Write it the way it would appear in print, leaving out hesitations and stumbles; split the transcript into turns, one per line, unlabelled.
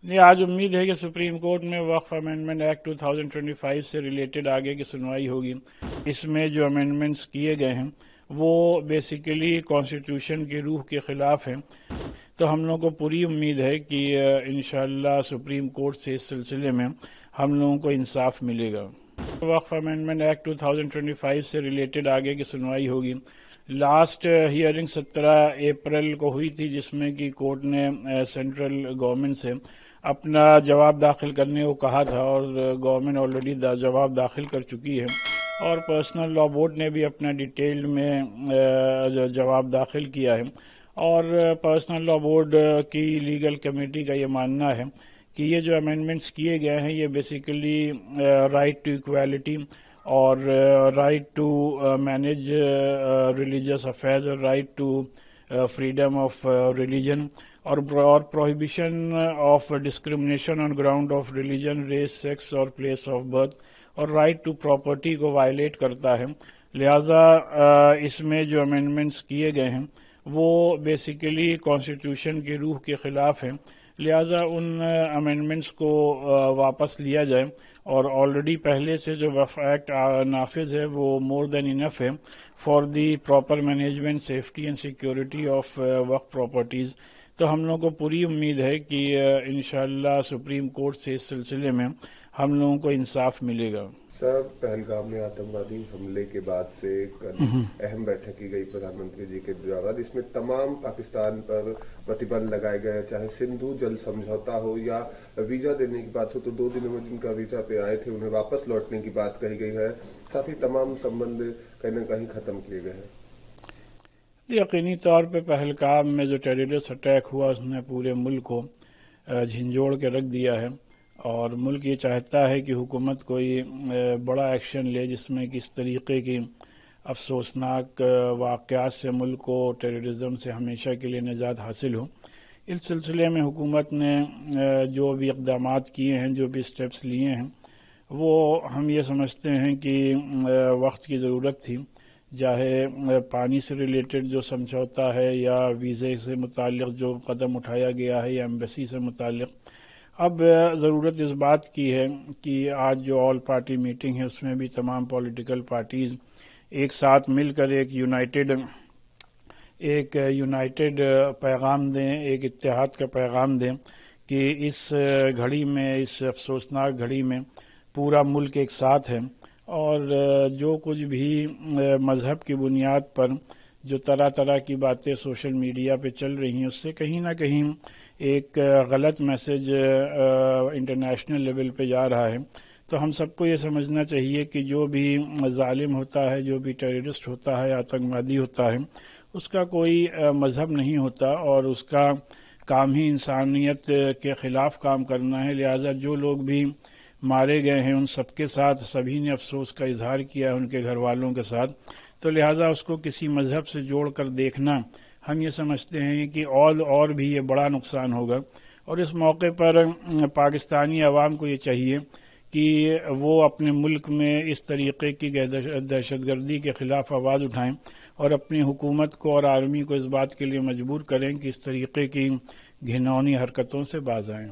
نہیں، آج امید ہے کہ سپریم کورٹ میں وقف امینڈمنٹ ایکٹ 2025 سے ریلیٹڈ آگے کی سنوائی ہوگی۔ اس میں جو امینڈمنٹس کیے گئے ہیں وہ بیسیکلی کانسٹیٹیوشن کی روح کے خلاف ہیں، تو ہم لوگوں کو پوری امید ہے کہ انشاءاللہ سپریم کورٹ سے اس سلسلے میں ہم لوگوں کو انصاف ملے گا۔ وقف امینڈمنٹ ایکٹ 2025 سے ریلیٹڈ آگے کی سنوائی ہوگی۔ لاسٹ ہیئرنگ 17 اپریل کو ہوئی تھی، جس میں کہ کورٹ نے سینٹرل گورنمنٹ سے اپنا جواب داخل کرنے کو کہا تھا، اور گورنمنٹ آلریڈی جواب داخل کر چکی ہے، اور پرسنل لا بورڈ نے بھی اپنا ڈیٹیل میں جواب داخل کیا ہے، اور پرسنل لا بورڈ کی لیگل کمیٹی کا یہ ماننا ہے کہ یہ جو امینڈمنٹس کیے گئے ہیں یہ بیسیکلی رائٹ ٹو ایکویلٹی اور right to manage religious affairs اور right to freedom of religion اور prohibition of discrimination on ground of religion, race, sex اور پلیس آف برتھ اور رائٹ ٹو پراپرٹی کو وائلیٹ کرتا ہے۔ لہٰذا اس میں جو امینڈمنٹس کیے گئے ہیں وہ بیسیکلی کانسٹیٹیوشن کی روح کے خلاف ہیں، لہٰذا ان امینڈمنٹس کو واپس لیا جائے، اور آلریڈی پہلے سے جو وقف ایکٹ نافذ ہے وہ مور دین انف ہے for the proper management, safety and security of وقف پراپرٹیز۔ تو ہم لوگوں کو پوری امید ہے کہ انشاءاللہ سپریم کورٹ سے اس سلسلے میں ہم لوگوں کو انصاف ملے گا۔
سر، پہلگام میں آتنکوادی حملے کے بعد سے کل اہم بیٹھک کی گئی پردھان منتری جی کے دوران، اس میں تمام پاکستان پر پرتیبند لگائے گئے، چاہے سندھو جل سمجھوتا ہو یا ویزا دینے کی بات ہو، تو 2 دنوں میں جن کا ویزا پہ آئے تھے انہیں واپس لوٹنے کی بات کہی گئی ہے، ساتھ ہی تمام سمبند کہیں نہ کہیں ختم کیے گئے ہیں۔
یقینی طور پہ پہلگام میں جو ٹیررسٹ اٹیک ہوا اس نے پورے ملک کو جھنجھوڑ کے رکھ دیا ہے، اور ملک یہ چاہتا ہے کہ حکومت کوئی بڑا ایکشن لے جس میں کہ اس طریقے کی افسوسناک واقعات سے ملک کو ٹیررزم سے ہمیشہ کے لیے نجات حاصل ہو۔ اس سلسلے میں حکومت نے جو بھی اقدامات کیے ہیں، جو بھی اسٹیپس لیے ہیں، وہ ہم یہ سمجھتے ہیں کہ وقت کی ضرورت تھی، چاہے پانی سے ریلیٹڈ جو سمجھوتا ہے یا ویزے سے متعلق جو قدم اٹھایا گیا ہے یا ایمبیسی سے متعلق۔ اب ضرورت اس بات کی ہے کہ آج جو آل پارٹی میٹنگ ہے اس میں بھی تمام پولیٹیکل پارٹیز ایک ساتھ مل کر ایک یونائٹڈ پیغام دیں، ایک اتحاد کا پیغام دیں کہ اس گھڑی میں، اس افسوسناک گھڑی میں پورا ملک ایک ساتھ ہے، اور جو کچھ بھی مذہب کی بنیاد پر جو طرح طرح کی باتیں سوشل میڈیا پہ چل رہی ہیں اس سے کہیں نہ کہیں ایک غلط میسج انٹرنیشنل لیول پہ جا رہا ہے۔ تو ہم سب کو یہ سمجھنا چاہیے کہ جو بھی ظالم ہوتا ہے، جو بھی ٹیررسٹ ہوتا ہے، آتنکوادی ہوتا ہے، اس کا کوئی مذہب نہیں ہوتا، اور اس کا کام ہی انسانیت کے خلاف کام کرنا ہے۔ لہٰذا جو لوگ بھی مارے گئے ہیں ان سب کے ساتھ سبھی نے افسوس کا اظہار کیا ہے، ان کے گھر والوں کے ساتھ، تو لہٰذا اس کو کسی مذہب سے جوڑ کر دیکھنا ہم یہ سمجھتے ہیں کہ اور بھی یہ بڑا نقصان ہوگا۔ اور اس موقع پر پاکستانی عوام کو یہ چاہیے کہ وہ اپنے ملک میں اس طریقے کی دہشت گردی کے خلاف آواز اٹھائیں، اور اپنی حکومت کو اور آرمی کو اس بات کے لیے مجبور کریں کہ اس طریقے کی گھناؤنی حرکتوں سے باز آئیں۔